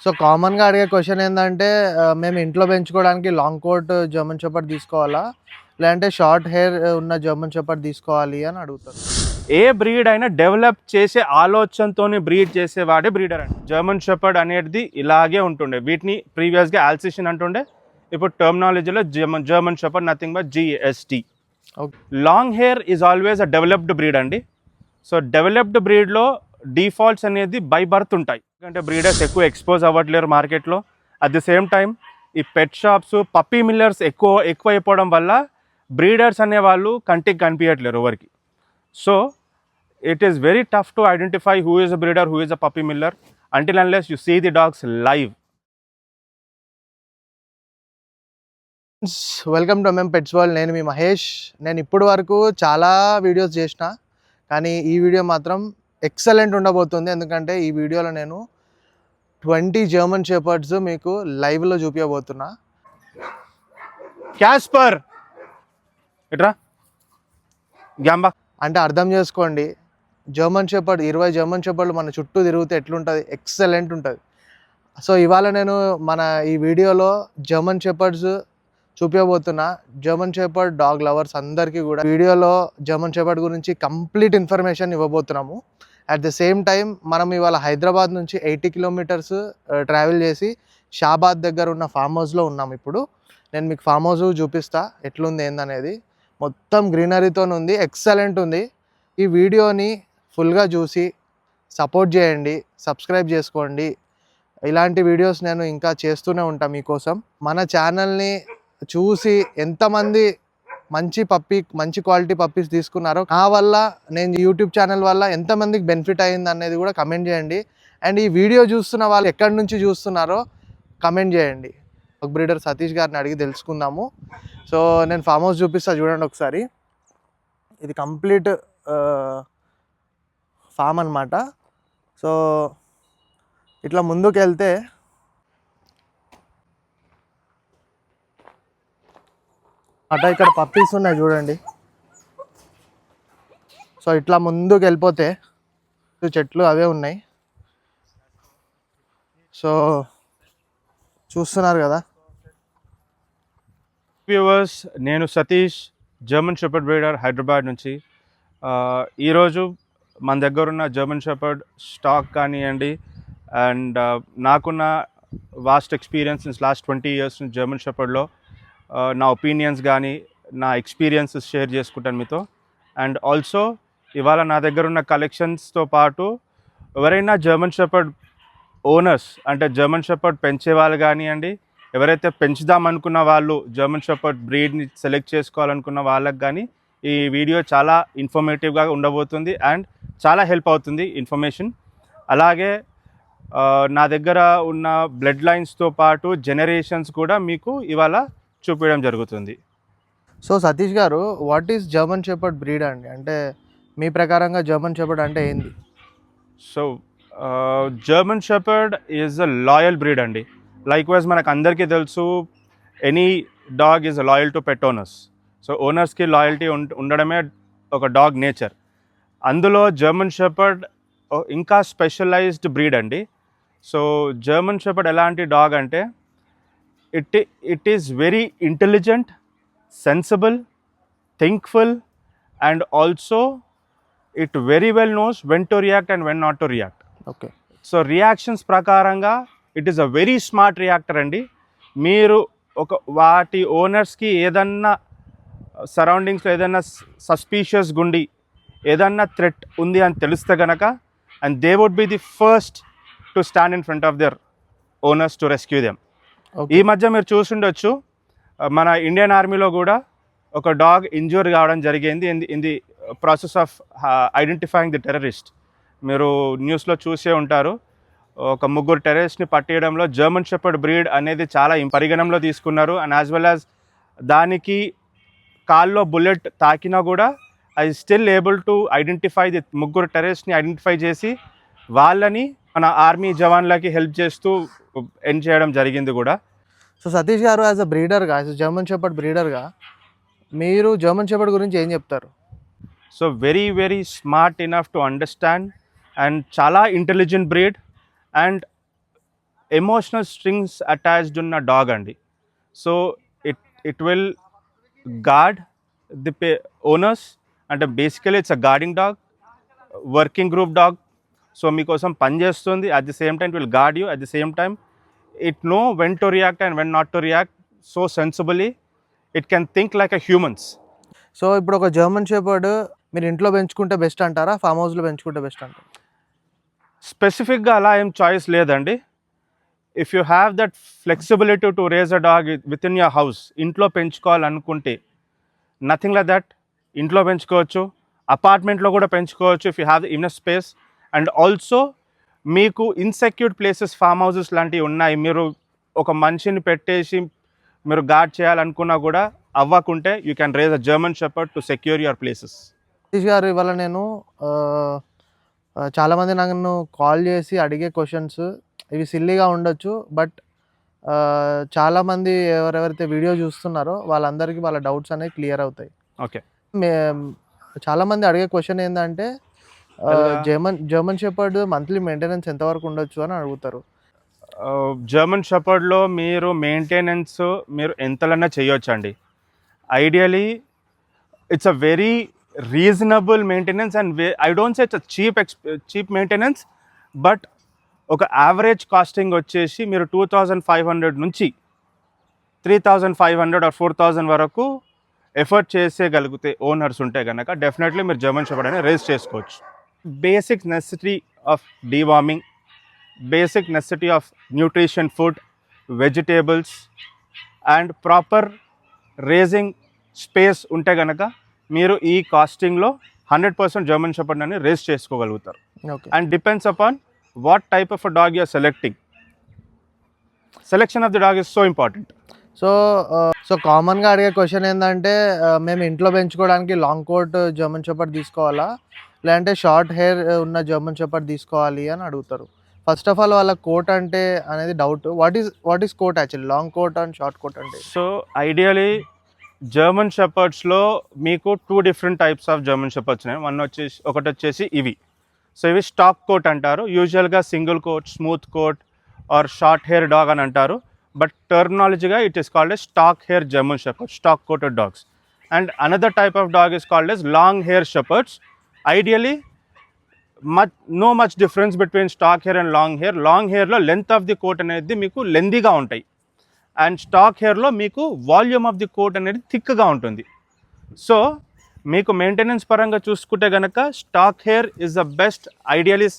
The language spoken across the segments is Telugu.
సో కామన్‌గా అడిగే క్వెషన్ ఏందంటే మేము ఇంట్లో పెంచుకోవడానికి లాంగ్ కోట్ జర్మన్ షెపర్డ్ తీసుకోవాలా? లేదంటే షార్ట్ హెయిర్ ఉన్న జర్మన్ షెపర్డ్ తీసుకోవాలి అని అడుగుతారు. ఏ బ్రీడ్ అయినా డెవలప్ చేసే ఆలోచనతోని బ్రీడ్ చేసేవాడే బ్రీడర్ అండి. జర్మన్ షెపర్డ్ అనేది ఇలాగే ఉంటుండే. వీటిని ప్రీవియస్గా ఆల్సిషన్ అంటుండే. ఇప్పుడు టర్మినాలజీలో German shepherd nothing but GST. Okay. Long hair is always a developed breed అండి. సో డెవలప్డ్ బ్రీడ్లో డిఫాల్ట్స్ అనేది బై బర్త్ ఉంటాయి. ఎందుకంటే బ్రీడర్స్ ఎక్కువ ఎక్స్పోజ్ అవ్వట్లేరు మార్కెట్లో. అట్ ది సేమ్ టైం ఈ పెట్ షాప్స్ పప్పీ మిల్లర్స్ ఎక్కువ అయిపోవడం వల్ల బ్రీడర్స్ అనేవాళ్ళు కంటికి కనిపించట్లేరు ఎవరికి. So it is very tough to identify who is a breeder, who is a puppy miller until unless you see the dogs live. Welcome to pets world. నేను మీ మహేష్. నేను ఇప్పటి వరకు చాలా వీడియోస్ చేసిన, కానీ ఈ వీడియో మాత్రం ఎక్సలెంట్ ఉండబోతుంది. ఎందుకంటే ఈ వీడియోలో నేను 20 జర్మన్ షెపర్డ్స్ మీకు లైవ్లో చూపించబోతున్నా. క్యాస్పర్ ఇట్రా గ్యాంబా అంటే అర్థం చేసుకోండి, జర్మన్ షెపర్డ్ 20 జర్మన్ షెపర్డ్లు మన చుట్టూ తిరిగితే ఎట్లుంటుంది, ఎక్సలెంట్ ఉంటుంది. సో ఇవాళ నేను మన ఈ వీడియోలో జర్మన్ షెపర్డ్స్ చూపించబోతున్నా. జర్మన్ షెపర్డ్ డాగ్ లవర్స్ అందరికీ కూడా వీడియోలో జర్మన్ షెపర్డ్ గురించి కంప్లీట్ ఇన్ఫర్మేషన్ ఇవ్వబోతున్నాము. అట్ ద సేమ్ టైం మనం ఇవాళ హైదరాబాద్ నుంచి 80 కిలోమీటర్స్ ట్రావెల్ చేసి షాబాద్ దగ్గర ఉన్న ఫామ్ హౌస్లో ఉన్నాం. ఇప్పుడు నేను మీకు ఫామ్ హౌస్ చూపిస్తా ఎట్లుంది ఏందనేది. మొత్తం గ్రీనరీతో ఉంది, ఎక్సలెంట్ ఉంది. ఈ వీడియోని ఫుల్గా చూసి సపోర్ట్ చేయండి, సబ్స్క్రైబ్ చేసుకోండి. ఇలాంటి వీడియోస్ నేను ఇంకా చేస్తూనే ఉంటాను మీకోసం. మన ఛానల్ని చూసి ఎంతమంది మంచి క్వాలిటీ పప్పీస్ తీసుకున్నారో, నా వల్ల, నేను యూట్యూబ్ ఛానల్ వల్ల ఎంతమందికి బెనిఫిట్ అయింది అనేది కూడా కమెంట్ చేయండి. అండ్ ఈ వీడియో చూస్తున్న వాళ్ళు ఎక్కడి నుంచి చూస్తున్నారో కమెంట్ చేయండి. ఒక బ్రీడర్ సతీష్ గారిని అడిగి తెలుసుకుందాము. సో నేను ఫామ్ హౌస్ చూపిస్తా, చూడండి ఒకసారి. ఇది కంప్లీట్ ఫామ్ అన్నమాట. సో ఇట్లా ముందుకు వెళ్తే ఇక్కడ పప్పీస్ ఉన్నాయి చూడండి. సో ఇట్లా ముందుకు వెళ్ళిపోతే చెట్లు అవే ఉన్నాయి. సో చూస్తున్నారు కదా వ్యూవర్స్, నేను Satish, German shepherd breeder, Hyderabad నుంచి. ఈరోజు మన దగ్గర ఉన్న జర్మన్ షెపర్డ్ స్టాక్ కానివ్వండి, అండ్ నాకున్న వాస్ట్ ఎక్స్పీరియన్స్ లాస్ట్ 20 years నుంచి జర్మన్ షెపర్డ్లో నా ఒపీనియన్స్ కానీ నా ఎక్స్పీరియన్సెస్ షేర్ చేసుకుంటాను మీతో. అండ్ ఆల్సో ఇవాళ నా దగ్గర ఉన్న కలెక్షన్స్తో పాటు ఎవరైనా జర్మన్ షెపర్డ్ ఓనర్స్, అంటే జర్మన్ షెపర్డ్ పెంచే వాళ్ళు కానివ్వండి, ఎవరైతే పెంచుదాం అనుకున్న వాళ్ళు, జర్మన్ షెపర్డ్ బ్రీడ్ని సెలెక్ట్ చేసుకోవాలనుకున్న వాళ్ళకి కానీ ఈ వీడియో చాలా ఇన్ఫర్మేటివ్గా ఉండబోతుంది అండ్ చాలా హెల్ప్ అవుతుంది ఇన్ఫర్మేషన్. అలాగే నా దగ్గర ఉన్న బ్లడ్ లైన్స్తో పాటు జనరేషన్స్ కూడా మీకు ఇవాళ చూపించడం జరుగుతుంది. సో సతీష్ గారు, what is German shepherd breed అండి? అంటే మీ ప్రకారంగా జర్మన్ షెపర్డ్ అంటే ఏంది? So German shepherd is a loyal breed అండి. లైక్ వైజ్ మనకు అందరికీ తెలుసు, any dog is loyal to pet owners. So ఓనర్స్కి లాయల్టీ ఉండడమే ఒక డాగ్ నేచర్. అందులో జర్మన్ షెపర్డ్ ఇంకా స్పెషలైజ్డ్ బ్రీడ్ అండి. సో జర్మన్ షెపర్డ్ ఎలాంటి డాగ్ అంటే it is very intelligent, sensible, thinkful, and also it very well knows when to react and when not to react. Okay. So reactions ప్రకారంగా it is a very smart reactor అండి. మీరు వాటి ఓనర్స్కి ఏదన్నా సరౌండింగ్స్లో ఏదన్నా సస్పీషియస్ గుండి ఏదన్నా థ్రెట్ ఉంది అని తెలిస్తే గనక, and they would be the first to stand in front of their owners to rescue them. ఈ మధ్య మీరు చూసుండొచ్చు, మన ఇండియన్ ఆర్మీలో కూడా ఒక డాగ్ ఇంజ్యూర్ కావడం జరిగింది in the process of identifying the terrorist. మీరు న్యూస్లో చూసే ఉంటారు. ఒక 3 టెర్రరిస్ట్ని పట్టేయడంలో జర్మన్ షెపర్డ్ బ్రీడ్ అనేది చాలా పరిగణంలో తీసుకున్నారు. అండ్ యాజ్ వెల్ యాజ్ దానికి కాల్లో బుల్లెట్ తాకినా కూడా I still able to identify the 3 టెర్రరిస్ట్ని ఐడెంటిఫై చేసి వాళ్ళని మన ఆర్మీ జవాన్లకి హెల్ప్ చేస్తూ ఎండ్ చేయడం జరిగింది కూడా. సో సతీష్ గారు, యాజ్ అ బ్రీడర్గా, యాజ్ అ జర్మన్ షెపర్డ్ బ్రీడర్గా మీరు జర్మన్ షెపర్డ్ గురించి ఏం చెప్తారు? So very very smart enough to understand and చాలా intelligent breed. And emotional strings attached ఉన్న డాగ్ అండి. So it will guard the owners. అంటే basically it's a guarding dog, working group dog. So మీకోసం పనిచేస్తుంది. At the same time will guard you. At the same time it know when to react and when not to react so sensibly. It can think like a humans. So ఇప్పుడు ఒక జర్మన్ షెపర్డ్ మీరు ఇంట్లో పెంచుకుంటే బెస్ట్ అంటారా, ఫామ్ హౌస్లో పెంచుకుంటే బెస్ట్ అంటారా? స్పెసిఫిక్గా అలా ఏం చాయిస్ లేదండి. If you have that flexibility to raise a dog within your house, ఇంట్లో పెంచుకోవాలనుకుంటే నథింగ్ లైక్ దట్. ఇంట్లో పెంచుకోవచ్చు, అపార్ట్మెంట్లో కూడా పెంచుకోవచ్చు if you have the inner space. And also మీకు ఇన్సెక్యూర్డ్ ప్లేసెస్, ఫామ్ హౌసెస్ లాంటివి ఉన్నాయి, మీరు ఒక మనిషిని పెట్టేసి మీరు గార్డ్ చేయాలనుకున్నా కూడా అవ్వకుంటే you can raise a German shepherd to secure your places. Satish గారు, ఇవాళ నేను చాలామంది నన్ను కాల్ చేసి అడిగే క్వశ్చన్స్ ఇవి సిల్లీగా ఉండొచ్చు, బట్ చాలామంది ఎవరెవరైతే వీడియో చూస్తున్నారో వాళ్ళందరికీ వాళ్ళ డౌట్స్ అనేవి క్లియర్ అవుతాయి. ఓకే. చాలామంది అడిగే క్వశ్చన్ ఏంటంటే జర్మన్ షెపర్డ్ మంత్లీ మెయింటెనెన్స్ ఎంతవరకు ఉండొచ్చు అని అడుగుతారు. జర్మన్ షెపర్డ్లో మీరు మెయింటెనెన్స్ మీరు ఎంతలన్నా చేయొచ్చండి. Ideally it's a very reasonable maintenance and I don't say it's cheap maintenance, but ఒక యావరేజ్ కాస్టింగ్ వచ్చేసి మీరు 2500 నుంచి 3500 ఆర్ 4000 వరకు ఎఫర్ట్ చేసేయగలిగితే ఓనర్స్ ఉంటే కనుక డెఫినెట్లీ మీరు జర్మన్ షెపర్డ్ అనేది రేస్ చేసుకోవచ్చు. Basic necessity of deworming, basic necessity of nutrition food, vegetables and proper raising space ఉంటే కనుక మీరు ఈ కాస్టింగ్లో 100% జర్మన్ షెపర్డ్ అని రేస్ చేసుకోగలుగుతారు. And depends upon what type of a dog you're selecting. Selection of the dog is so important. So కామన్గా అడిగే క్వశ్చన్ ఏంటంటే మేము ఇంట్లో పెంచుకోవడానికి లాంగ్ కోట్ జర్మన్ షెపర్డ్ తీసుకోవాలా, లేదంటే షార్ట్ హెయిర్ ఉన్న జర్మన్ షెపర్డ్ తీసుకోవాలి అని అడుగుతారు. ఫస్ట్ ఆఫ్ ఆల్ వాళ్ళ కోట్ అంటే అనేది డౌట్. What is coat actually, long coat and short coat అంటే? సో ఐడియలీ జర్మన్ షెపర్డ్స్లో మీకు 2 different types of German shepherds ఉన్నాయి. ఒకటి వచ్చేసి ఇవి. సో ఇవి స్టాక్ కోట్ అంటారు. యూజువల్గా single coat, smooth coat or short hair dog అని అంటారు. బట్ టర్మినాలజీగా it is called as stock hair German shepherd, stock coated dogs. And another type of dog is called as long hair shepherds. Ideally no much difference between stock hair and long hair. Long hair లో లెంత్ ఆఫ్ ది కోట్ అనేది మీకు లెందీగా ఉంటాయి, అండ్ స్టాక్ హెయిర్లో మీకు వాల్యూమ్ ఆఫ్ ది కోట్ అనేది థిక్గా ఉంటుంది. సో మీకు మెయింటెనెన్స్ పరంగా చూసుకుంటే కనుక stock hair is the best ideally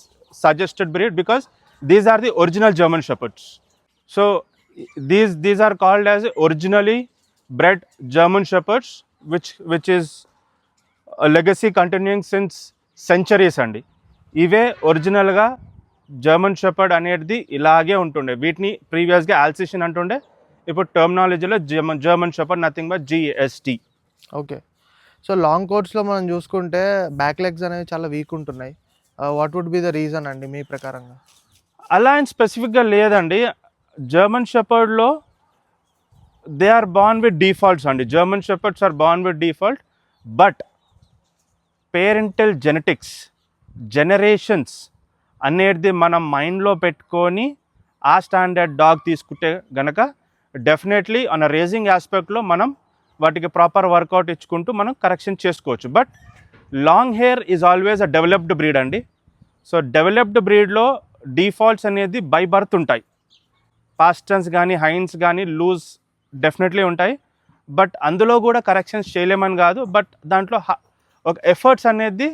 suggested breed because these are the original German shepherds. So these are called as originally bred German shepherds which is legacy continuing since centuries అండి. ఇవే ఒరిజినల్గా జర్మన్ షెపర్డ్ అనేది ఇలాగే ఉంటుండే. వీటిని ప్రీవియస్గా ఆల్సేషన్ అంటుండే, ఇప్పుడు టర్మినాలజీలో German shepherd nothing but GST. Okay. So long కోట్స్లో మనం చూసుకుంటే బ్యాక్ లెగ్స్ అనేవి చాలా వీక్ ఉంటున్నాయి. What would be the reason అండి మీ ప్రకారంగా? అలా అని స్పెసిఫిక్గా లేదండి. జర్మన్ షెపర్డ్లో they are born with defaults అండి. German shepherds are born with default, but parental genetics, generations అనేది మనం మైండ్లో పెట్టుకొని ఆ స్టాండర్డ్ డాగ్ తీసుకుంటే గనక డెఫినెట్లీ ఆన్ రేజింగ్ ఆస్పెక్ట్లో మనం వాటికి ప్రాపర్ వర్కౌట్ ఇచ్చుకుంటూ మనం కరెక్షన్ చేసుకోవచ్చు. But long hair is always a developed breed అండి. సో డెవలప్డ్ బ్రీడ్లో డిఫాల్ట్స్ అనేది బై బర్త్ ఉంటాయి. పాస్టన్స్ కానీ హైన్స్ కానీ లూజ్ డెఫినెట్లీ ఉంటాయి, బట్ అందులో కూడా కరెక్షన్స్ చేయలేమని కాదు, బట్ దాంట్లో ఒక ఎఫర్ట్స్ అనేది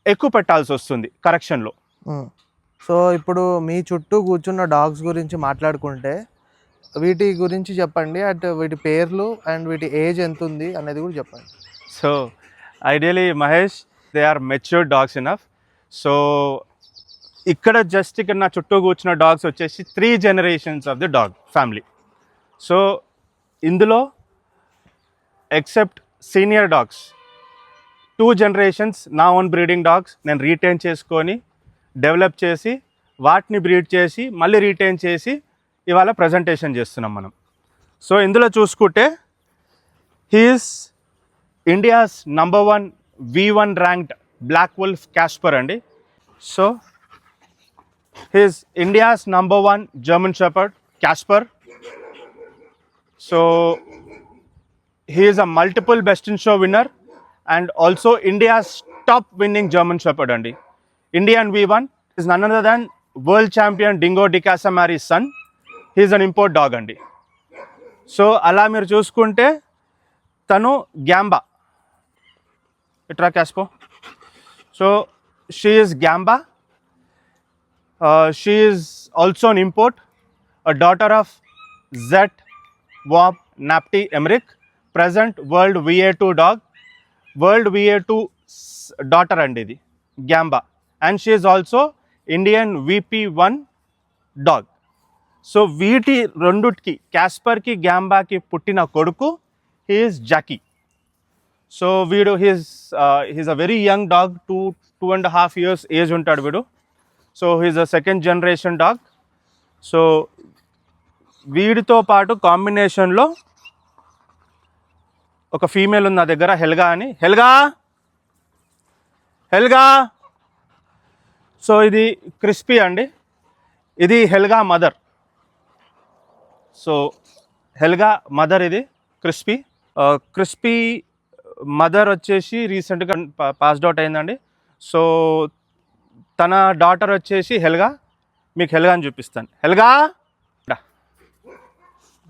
ఎక్కువ పెట్టాల్సి వస్తుంది కరెక్షన్లో. సో ఇప్పుడు మీ చుట్టూ కూర్చున్న డాగ్స్ గురించి మాట్లాడుకుంటే వీటి గురించి చెప్పండి, వీటి పేర్లు అండ్ వీటి ఏజ్ ఎంత ఉంది అనేది కూడా చెప్పండి. So ideally Mahesh, they are matured dogs enough. So ఇక్కడ నా చుట్టూ కూర్చున్న డాగ్స్ వచ్చేసి 3 generations of the dog family. So ఇందులో ఎక్సెప్ట్ సీనియర్ డాగ్స్ 2 generations నా ఓన్ బ్రీడింగ్ డాగ్స్ నేను రీటైన్ చేసుకొని డెవలప్ చేసి వాటిని బ్రీడ్ చేసి మళ్ళీ రీటైన్ చేసి ఇవాళ ప్రజెంటేషన్ చేస్తున్నాం మనం. సో ఇందులో చూసుకుంటే he's India's #1 V1 ranked black wolf Casper అండి. So He's India's #1 German Shepherd, Casper. So he is a multiple Best in Show winner and also India's top winning German Shepherd andi. Indian V1 is none other than world champion Dingo Di Casamari's son. He is an import dog andi. So అలా మీరు చూసుకుంటే తను గ్యాంబా ఇట్రా Casper. So she is Gamba. She is also an import, a daughter of Zet Wob Napti Emmerich, present World VA2 dog, World VA2 daughter and idi Gamba, and she is also Indian VP1 dog. So వీటి రెండుకి క్యాస్పర్కి గ్యాంబాకి పుట్టిన కొడుకు he is Jackie. సో వీడు he's a very young dog, 2.5 years age ఉంటాడు వీడు. So he's a second generation dog. So వీడితో పాటు కాంబినేషన్లో ఒక ఫీమేల్ ఉంది నా దగ్గర, హెల్గా అని. హెల్గా. సో ఇది క్రిస్పీ అండి, ఇది Helga mother. So Helga mother, ఇది క్రిస్పీ. క్రిస్పీ మదర్ వచ్చేసి రీసెంట్గా పాస్డ్ అవుట్ అయిందండి. సో తన డాటర్ వచ్చేసి హెల్గా. మీకు హెల్గా అని చూపిస్తాను. Helga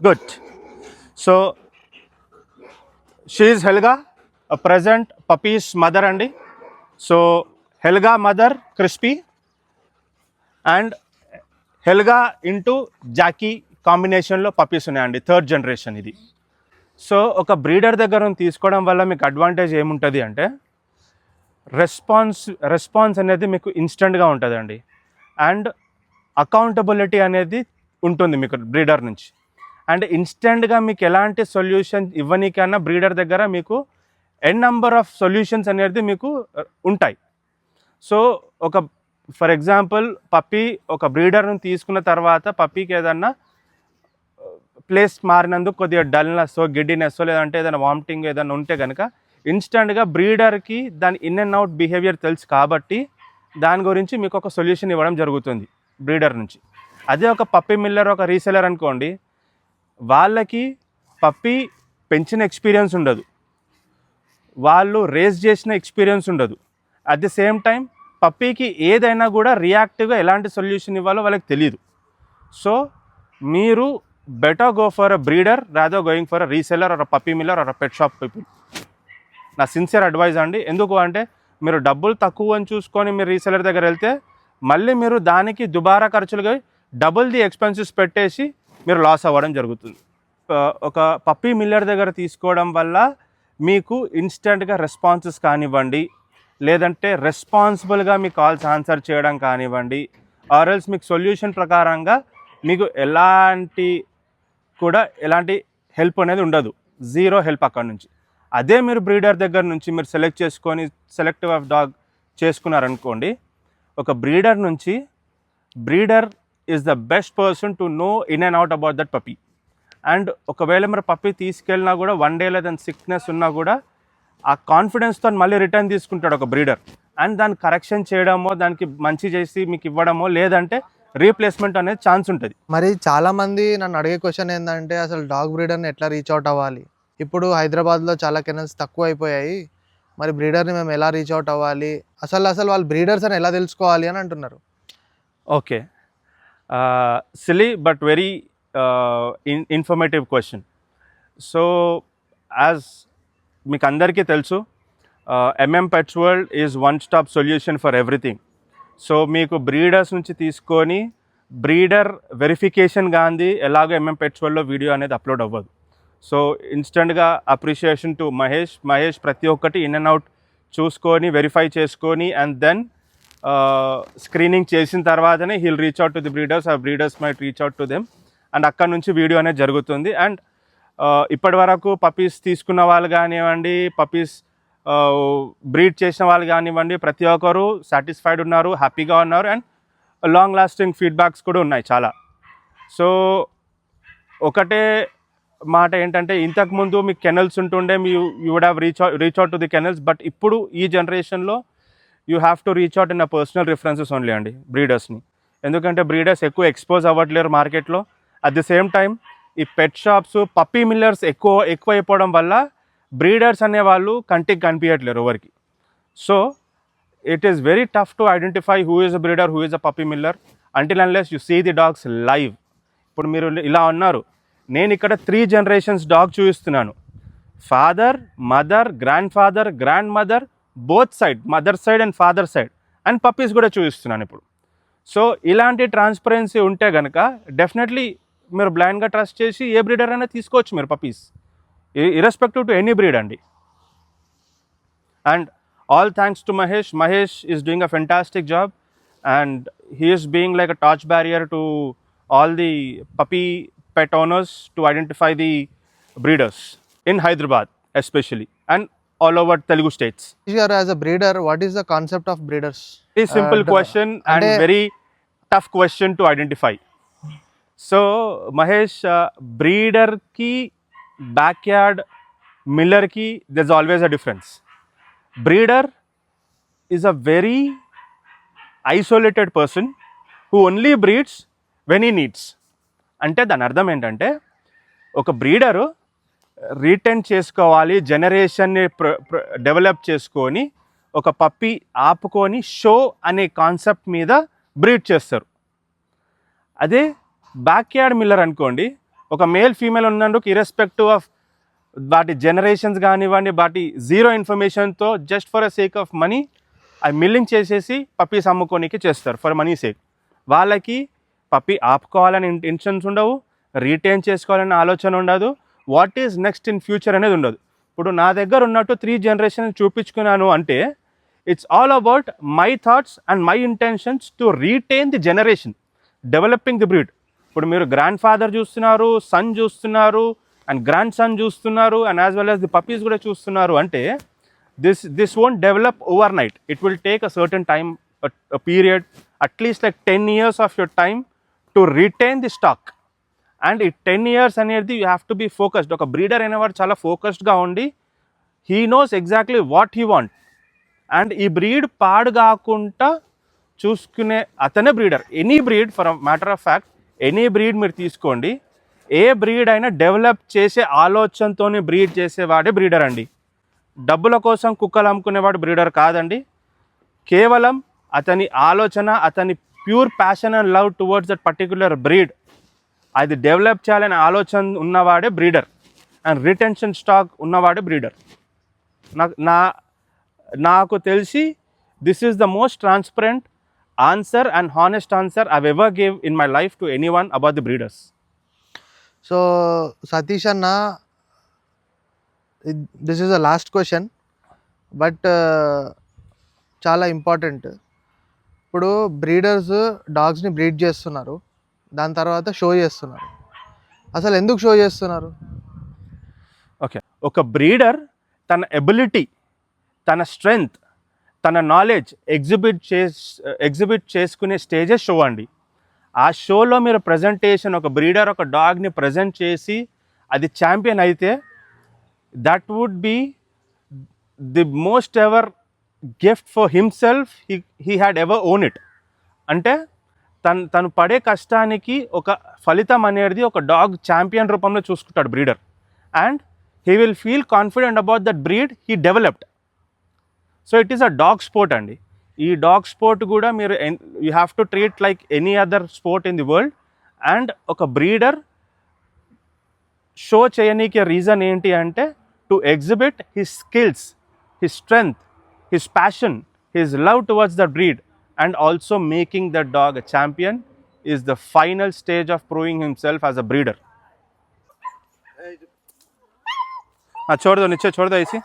good. So she's Helga, present puppies mother అండి. సో Helga mother Crispy and Helga into Jacky కాంబినేషన్లో పపీస్ ఉన్నాయండి, థర్డ్ జనరేషన్ ఇది. సో ఒక బ్రీడర్ దగ్గర తీసుకోవడం వల్ల మీకు అడ్వాంటేజ్ ఏముంటుంది అంటే రెస్పాన్స్ అనేది మీకు ఇన్స్టెంట్గా ఉంటుందండి, అండ్ అకౌంటబిలిటీ అనేది ఉంటుంది మీకు బ్రీడర్ నుంచి. అండ్ ఇన్స్టెంట్గా మీకు ఎలాంటి సొల్యూషన్ ఇవ్వనీకన్నా బ్రీడర్ దగ్గర మీకు నెంబర్ ఆఫ్ సొల్యూషన్స్ అనేది మీకు ఉంటాయి. సో ఫర్ ఎగ్జాంపుల్ పప్పీ ఒక బ్రీడర్ని తీసుకున్న తర్వాత పప్పీకి ఏదన్నా ప్లేస్ మారినందుకు కొద్దిగా డల్నెస్, గిడ్డినెస్, లేదంటే ఏదైనా వామిటింగ్ ఏదైనా ఉంటే కనుక ఇన్స్టెంట్గా బ్రీడర్కి దాని ఇన్ అండ్ అవుట్ బిహేవియర్ తెలుసు కాబట్టి దాని గురించి మీకు ఒక సొల్యూషన్ ఇవ్వడం జరుగుతుంది బ్రీడర్ నుంచి. అదే ఒక పప్పీ మిల్లర్, ఒక రీసెలర్ అనుకోండి, వాళ్ళకి పప్పీ పెంచిన ఎక్స్పీరియన్స్ ఉండదు, వాళ్ళు రేస్ చేసిన ఎక్స్పీరియన్స్ ఉండదు. అట్ ది సేమ్ టైం పప్పీకి ఏదైనా కూడా రియాక్టివ్గా ఎలాంటి సొల్యూషన్ ఇవ్వాలో వాళ్ళకి తెలియదు. సో మీరు better go for a breeder rather going for a reseller or a puppy miller or a pet shop people. నా సిన్సియర్ అడ్వైజ్ అండి. ఎందుకు అంటే మీరు డబ్బులు తక్కువ అని చూసుకొని మీరు రీసెలర్ దగ్గర వెళ్తే మళ్ళీ మీరు దానికి దుబారా ఖర్చులుగా డబుల్ ది ఎక్స్పెన్సెస్ పెట్టేసి మీరు లాస్ అవ్వడం జరుగుతుంది. ఒక పప్పీ మిల్లర్ దగ్గర తీసుకోవడం వల్ల మీకు ఇన్స్టెంట్గా రెస్పాన్సెస్ కానివ్వండి, లేదంటే రెస్పాన్సిబుల్గా మీ కాల్స్ ఆన్సర్ చేయడం కానివ్వండి, ఆర్ఎల్స్ మీకు సొల్యూషన్ ప్రకారంగా మీకు ఎలాంటి హెల్ప్ అనేది ఉండదు, జీరో హెల్ప్ అక్కడ నుంచి. అదే మీరు బ్రీడర్ దగ్గర నుంచి మీరు సెలెక్ట్ చేసుకొని సెలెక్టివ్ ఆఫ్ డాగ్ చేసుకున్నారనుకోండి, ఒక బ్రీడర్ నుంచి breeder is the best person to know in and out about that puppy. And ఒకవేళ మీరు పప్పీ తీసుకెళ్ళినా కూడా 1 day లేదా సిక్నెస్ ఉన్నా కూడా ఆ కాన్ఫిడెన్స్తో మళ్ళీ రిటర్న్ తీసుకుంటాడు ఒక బ్రీడర్. అండ్ దాన్ని కరెక్షన్ చేయడమో, దానికి మంచి చేసి మీకు ఇవ్వడమో, లేదంటే రీప్లేస్మెంట్ అనేది ఛాన్స్ ఉంటుంది. మరి చాలామంది నన్ను అడిగే క్వశ్చన్ ఏంటంటే అసలు డాగ్ బ్రీడర్ని ఎట్లా రీచ్ అవుట్ అవ్వాలి? ఇప్పుడు హైదరాబాద్లో చాలా కెనల్స్ తక్కువ అయిపోయాయి, మరి బ్రీడర్ని మేము ఎలా రీచ్ అవుట్ అవ్వాలి, అసలు వాళ్ళు బ్రీడర్స్ అని ఎలా తెలుసుకోవాలి అని అంటున్నారు. Okay, silly but very informative question. So as మీకు అందరికీ తెలుసు, pets world is one stop solution for everything. So మీకు బ్రీడర్స్ నుంచి తీసుకొని బ్రీడర్ వెరిఫికేషన్ గాంధీ ఎలాగో పెట్స్ వరల్డ్లో వీడియో అనేది అప్లోడ్ అవ్వదు. సో ఇన్స్టెంట్గా అప్రిషియేషన్ టు మహేష్ ప్రతి ఒక్కటి ఇన్ అండ్ అవుట్ చూసుకొని వెరిఫై చేసుకొని అండ్ దెన్ స్క్రీనింగ్ చేసిన తర్వాతనే he'll reach out to the breeders, ఆ breeders might reach out to them, and అక్కడ నుంచి వీడియో అనేది జరుగుతుంది. అండ్ ఇప్పటి వరకు పప్పీస్ తీసుకున్న వాళ్ళు కానివ్వండి, పప్పీస్ బ్రీడ్ చేసిన వాళ్ళు కానివ్వండి, ప్రతి ఒక్కరు సాటిస్ఫైడ్ ఉన్నారు, హ్యాపీగా ఉన్నారు, అండ్ లాంగ్ లాస్టింగ్ ఫీడ్బ్యాక్స్ కూడా ఉన్నాయి చాలా. సో ఒకటే మాట ఏంటంటే, ఇంతకుముందు మీకు కెనల్స్ ఉంటుండే, you would have reach out to the kennels, but ఇప్పుడు ఈ జనరేషన్లో you have to reach out in a personal references only అండి బ్రీడర్స్ని. ఎందుకంటే బ్రీడర్స్ ఎక్కువ ఎక్స్పోజ్ అవ్వట్లేరు మార్కెట్లో. అట్ ది సేమ్ టైం ఈ పెట్ షాప్స్ పప్పీ మిల్లర్స్ ఎక్కువైపోవడం వల్ల బ్రీడర్స్ అనేవాళ్ళు కంటికి కనిపించట్లేరు ఎవరికి. So it is very tough to identify who is a breeder, who is a puppy miller until unless you see the dogs live. ఇప్పుడు మీరు ఇలా ఉన్నారు, నేను ఇక్కడ 3 generations డాగ్ చూపిస్తున్నాను. Father, mother, grand father, grand mother, both side, mother side and father side, and puppies కూడా చూపిస్తున్నాను ఇప్పుడు. సో ఇలాంటి ట్రాన్స్పరెన్సీ ఉంటే కనుక డెఫినెట్లీ మీరు బ్లైండ్గా ట్రస్ట్ చేసి ఏ బ్రీడర్ అయినా తీసుకోవచ్చు మీరు puppies, irrespective to any breed అండి. And all thanks to Mahesh. Mahesh is doing a fantastic job, and he is being like a torch barrier to all the puppy pet owners to identify the breeders in Hyderabad especially, and all over Telugu states. As a breeder, what is the concept of breeders? Very simple question and very tough question to identify. So Mahesh, breeder ki backyard miller ki there's always a difference. Breeder is a very isolated person who only breeds when he needs. అంటే దాని అర్థం ఏంటంటే, ఒక బ్రీడరు రీటైన్ చేసుకోవాలి, జనరేషన్ని డెవలప్ చేసుకొని ఒక పప్పీ ఆపుకొని షో అనే కాన్సెప్ట్ మీద బ్రీడ్ చేస్తారు. అదే బ్యాక్యార్డ్ మిల్లర్ అనుకోండి, ఒక మేల్ ఫీమేల్ ఉన్నందుకు ఇర్రెస్పెక్టివ్ ఆఫ్ వాటి జనరేషన్స్ కానివ్వండి, వాటి జీరో ఇన్ఫర్మేషన్తో just for a sake of money అవి మిల్లింగ్ చేసేసి పప్పీస్ అమ్ముకోనికి చేస్తారు ఫర్ మనీ సేక్. వాళ్ళకి పప్పీ ఆపుకోవాలని ఇంటెన్షన్స్ ఉండవు, రీటైన్ చేసుకోవాలని ఆలోచన ఉండదు, what is next in future అనేది ఉండదు. ఇప్పుడు నా దగ్గర ఉన్నట్టు 3 generations చూపించుకున్నాను అంటే it's all about my thoughts and my intentions to retain the generation, developing the breed. ఇప్పుడు మీరు గ్రాండ్ ఫాదర్ చూస్తున్నారు, సన్ చూస్తున్నారు, అండ్ గ్రాండ్ సన్ చూస్తున్నారు, and as well as the puppies కూడా చూస్తున్నారు అంటే this won't develop overnight. It will take a certain time, a period, at least like 10 years of your time to retain the stock. And in 10 years అనేది you have to be focused. ఒక బ్రీడర్ అనేవాడు చాలా ఫోకస్డ్గా ఉండి he knows exactly what he want, and ఈ బ్రీడ్ పాడు కాకుండా చూసుకునే అతనే breeder. Any breed, for matter of fact any breed మీరు తీసుకోండి, ఏ బ్రీడ్ అయినా డెవలప్ చేసే ఆలోచనతోనే బ్రీడ్ చేసేవాడే బ్రీడర్ అండి. డబ్బుల కోసం కుక్కలు అమ్ముకునేవాడు బ్రీడర్ కాదండి. కేవలం అతని ఆలోచన, అతని pure passion and love towards that particular breed, అది డెవలప్ చేయాలనే ఆలోచన ఉన్నవాడే బ్రీడర్, అండ్ రిటెన్షన్ స్టాక్ ఉన్నవాడే బ్రీడర్. నాకు తెలిసి this is the most transparent answer and honest answer I've ever gave in my life to anyone about the breeders. So Satish అన్న, this is the last question, but చాలా ఇంపార్టెంట్. ఇప్పుడు బ్రీడర్స్ డాగ్స్ని బ్రీడ్ చేస్తున్నారు, దాని తర్వాత షో చేస్తున్నారు. అసలు ఎందుకు షో చేస్తున్నారు? ఓకే, ఒక బ్రీడర్ తన ఎబిలిటీ, తన స్ట్రెంగ్త్, తన నాలెడ్జ్ ఎగ్జిబిట్ చేసుకునే స్టేజెస్ షో అండి. ఆ షోలో మీరు ప్రజెంటేషన్, ఒక బ్రీడర్ ఒక డాగ్ని ప్రజెంట్ చేసి అది ఛాంపియన్ అయితే that would be the most ever gift for himself he had ever owned it. అంటే తను పడే కష్టానికి ఒక ఫలితం అనేది ఒక డాగ్ ఛాంపియన్ రూపంలో చూసుకుంటాడు breeder, and he will feel confident about that breed he developed. So it is a dog sport అండి. ఈ డాగ్ స్పోర్ట్ కూడా మీరు you have to treat like any other sport in the world, and ఒక బ్రీడర్ షో చేయనీకి రీజన్ ఏంటి అంటే to exhibit his skills, his strength, his passion, his love towards the breed, and also making the dog a champion is the final stage of proving himself as a breeder. छोड़ दो नीचे, छोड़ दो ऐसी.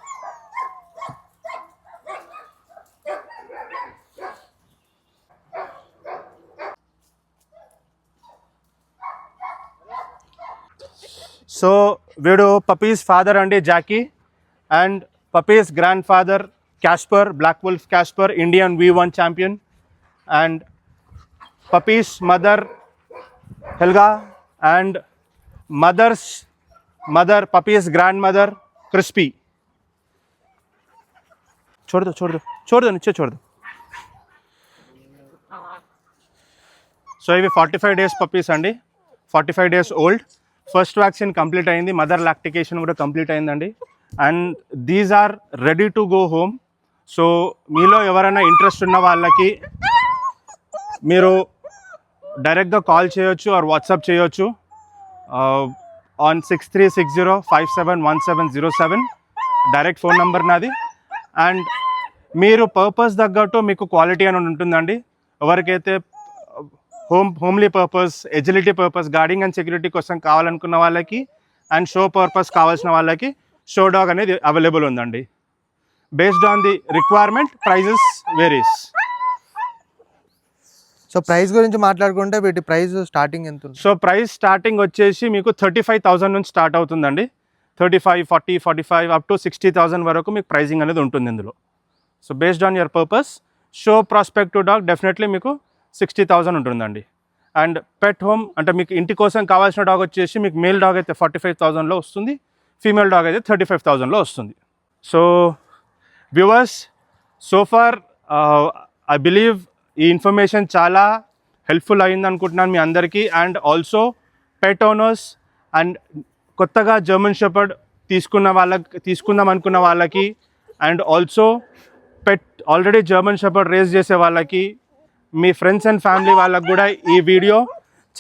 సో వీడు పప్పీస్ ఫాదర్ అండి Jackie, and puppies grandfather Casper, black wolf Casper, Indian V1 champion, and puppies mother Helga, and mother puppies grand mother crispy. छोड़ दो नीचे छोड़ दो. సో ఇవి 45 డేస్ పప్పీస్ అండి, 45 days old. First vaccine complete అయింది, మదర్ లాక్టికేషన్ కూడా కంప్లీట్ అయిందండి. And these are ready to go home. So మీలో ఎవరైనా ఇంట్రెస్ట్ ఉన్న వాళ్ళకి మీరు డైరెక్ట్గా కాల్ చేయొచ్చు ఆర్ వాట్సాప్ చేయొచ్చు ఆన్ 6360571707 డైరెక్ట్ ఫోన్ నెంబర్ నాది. అండ్ మీరు పర్పస్ తగ్గట్టు మీకు క్వాలిటీ అని ఉంటుందండి. ఎవరికైతే homely purpose, agility purpose, guarding and security కోసం కావాలనుకున్న వాళ్ళకి అండ్ షో పర్పస్ కావాల్సిన వాళ్ళకి షో డాగ్ అనేది అవైలబుల్ ఉందండి. Based on the requirement prices varies. So price గురించి మాట్లాడుకుంటే వీటి ప్రైస్ స్టార్టింగ్ ఎంత ఉంది? సో ప్రైస్ స్టార్టింగ్ వచ్చేసి మీకు 35,000 నుంచి స్టార్ట్ అవుతుందండి. 35, 40, 45 అప్ టు 60,000 వరకు మీకు ప్రైజింగ్ అనేది ఉంటుంది ఇందులో. So based on your purpose, show prospective dog definitely మీకు 60,000 ఉంటుందండి. అండ్ పెట్ హోమ్ అంటే మీకు ఇంటి కోసం కావాల్సిన డాగ్ వచ్చేసి మీకు మేల్ డాగ్ అయితే 45,000లో వస్తుంది, ఫీమేల్ డాగ్ అయితే 35,000లో వస్తుంది. So viewers, so far I believe ఈ ఇన్ఫర్మేషన్ చాలా హెల్ప్ఫుల్ అయింది అనుకుంటున్నాను మీ అందరికీ. And also pet owners and కొత్తగా జర్మన్ షెపర్డ్ తీసుకుందాం అనుకున్న వాళ్ళకి and also pet already German shepherd raise చేసే వాళ్ళకి, మీ ఫ్రెండ్స్ అండ్ ఫ్యామిలీ వాళ్ళకి కూడా ఈ వీడియో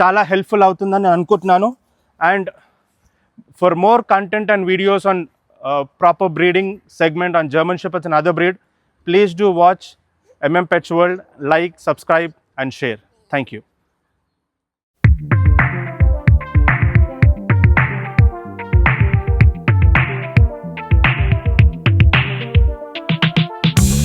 చాలా హెల్ప్ఫుల్ అవుతుందని అనుకుంటున్నాను. And for more content and videos on proper breeding segment on German Shepherds and other breed, please do watch MM Pets World, like, subscribe and share. Thank you.